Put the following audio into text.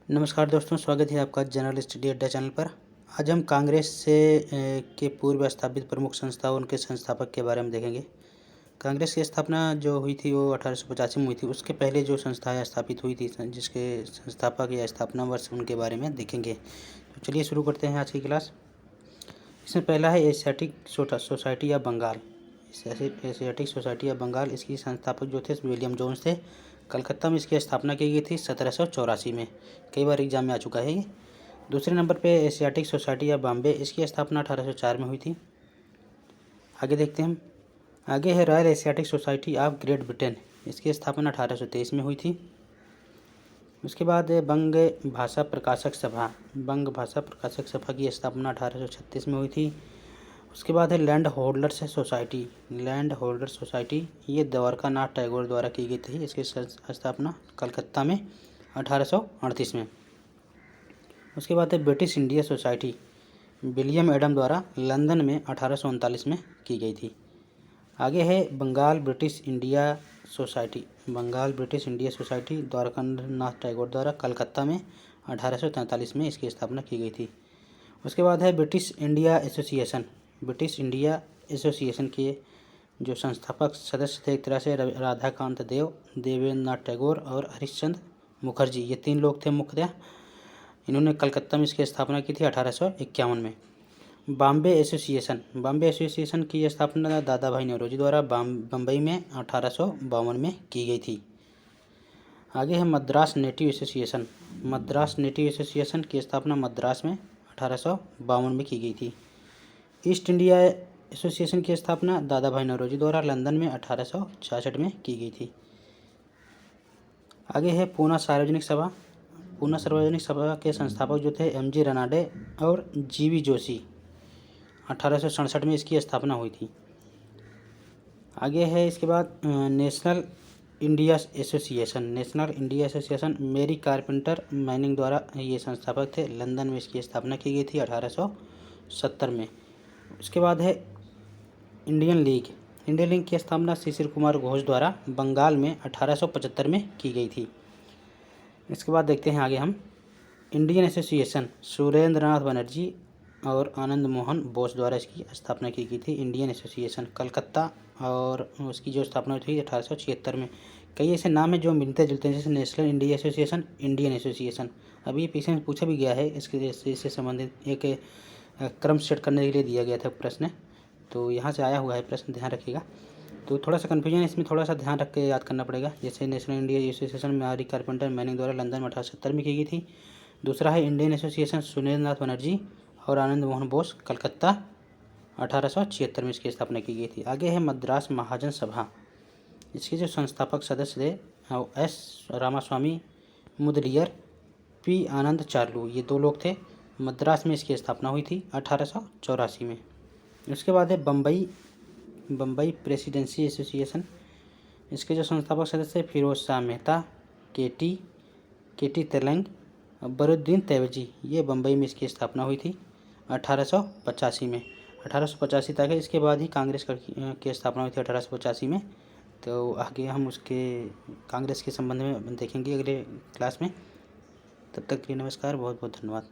नमस्कार दोस्तों, स्वागत है आपका जनरल स्टडी अड्डा चैनल पर। आज हम कांग्रेस के पूर्व स्थापित प्रमुख संस्था और उनके संस्थापक के बारे में देखेंगे। कांग्रेस की स्थापना जो हुई थी वो 1885 में हुई थी। उसके पहले जो संस्थाएं स्थापित हुई थी जिसके संस्थापक या स्थापना वर्ष उनके बारे में देखेंगे। तो चलिए शुरू करते हैं आज की क्लास। इसमें पहला है Asiatic Society of Bengal. Asiatic Society of Bengal, इसकी संस्थापक जो थे विलियम जोन्स थे। कलकत्ता में इसकी स्थापना की गई थी 1784 में। कई बार एग्जाम में आ चुका है ये। दूसरे नंबर पे एशियाटिक सोसाइटी ऑफ बॉम्बे, इसकी स्थापना 1804 में हुई थी। आगे देखते हैं हम। आगे है royal Asiatic Society of great Britain, इसकी स्थापना 1823 में हुई थी। उसके बाद है बंग भाषा प्रकाशक सभा। बंग भाषा प्रकाशक सभा की स्थापना 1836 में हुई थी। उसके बाद है land holders society. Land holder society ये द्वारका नाथ टैगोर द्वारा की गई थी। इसकी स्थापना कलकत्ता में 1838 में। उसके बाद है British India society, William Adam द्वारा लंदन में 1839 में की गई थी। आगे है Bengal British India society. Bengal British India society Dwarka Nath Tagore द्वारा कलकत्ता में 1843 में इसकी स्थापना की गई थी। उसके बाद है British India association. British India association के जो संस्थापक सदस्य थे एक तरह से राधाकांत देव, देवेंद्र नाथ टैगोर और हरिश्चंद्र मुखर्जी, ये तीन लोग थे मुख्यतः। इन्होंने कलकत्ता में इसकी स्थापना की थी 1851 में। बॉम्बे एसोसिएशन। बॉम्बे एसोसिएशन की स्थापना दादा भाई नौरोजी द्वारा बम्बई में 1852 में की गई थी। आगे है Madras native association. Madras native association की स्थापना मद्रास में 1852 में की गई थी। ईस्ट इंडिया एसोसिएशन की स्थापना दादा भाई नौरोजी द्वारा लंदन में 1866 में की गई थी। आगे है पूना सार्वजनिक सभा। पूना सार्वजनिक सभा के संस्थापक जो थे एम जी रनाडे और जी वी जोशी, 1867 में इसकी स्थापना हुई थी। आगे है इसके बाद national India association. National India association मेरी कारपेंटर मैनिंग द्वारा ये संस्थापक थे। लंदन में इसकी स्थापना की गई थी 1870 में। उसके बाद है इंडियन लीग। इंडियन लीग की स्थापना शिशिर कुमार घोष द्वारा बंगाल में 1875 में की गई थी। इसके बाद देखते हैं आगे हम इंडियन एसोसिएशन, सुरेंद्र नाथ बनर्जी और आनंद मोहन बोस द्वारा इसकी स्थापना की गई थी। इंडियन एसोसिएशन कलकत्ता, और उसकी जो स्थापना हुई थी 1876 में। कई ऐसे नाम हैं जो मिलते जुलते हैं, जैसे national India association, Indian association. अभी पीछे में पूछा भी गया है, इससे संबंधित एक क्रम सेट करने के लिए दिया गया था प्रश्न, तो यहाँ से आया हुआ है प्रश्न, ध्यान रखिएगा। तो थोड़ा सा कन्फ्यूजन है इसमें, थोड़ा सा ध्यान रख के याद करना पड़ेगा। जैसे नेशनल इंडिया एसोसिएशन मेरी कारपेंटर मैनिंग द्वारा लंदन में 1870 में की गई थी। दूसरा है इंडियन एसोसिएशन सुरेंद्र नाथ बनर्जी और आनंद मोहन बोस, कलकत्ता 1876 में इसकी स्थापना की गई थी। आगे है मद्रास महाजन सभा। इसके जो संस्थापक सदस्य थे एस रामास्वामी मुदलियर, पी आनंद चार्लू, ये दो लोग थे। मद्रास में इसकी स्थापना हुई थी 1884 में। उसके बाद है बम्बई प्रेसिडेंसी एसोसिएशन। इसके जो संस्थापक सदस्य फिरोज शाह मेहता, केटी तेलंग, बरुद्दीन तैवजी, ये बम्बई में इसकी स्थापना हुई थी 1885 में। 1885 तक है। इसके बाद ही कांग्रेस की स्थापना हुई थी 1885 में। तो आगे हम उसके कांग्रेस के संबंध में देखेंगे अगले क्लास में। तब तक के लिए नमस्कार, बहुत बहुत धन्यवाद।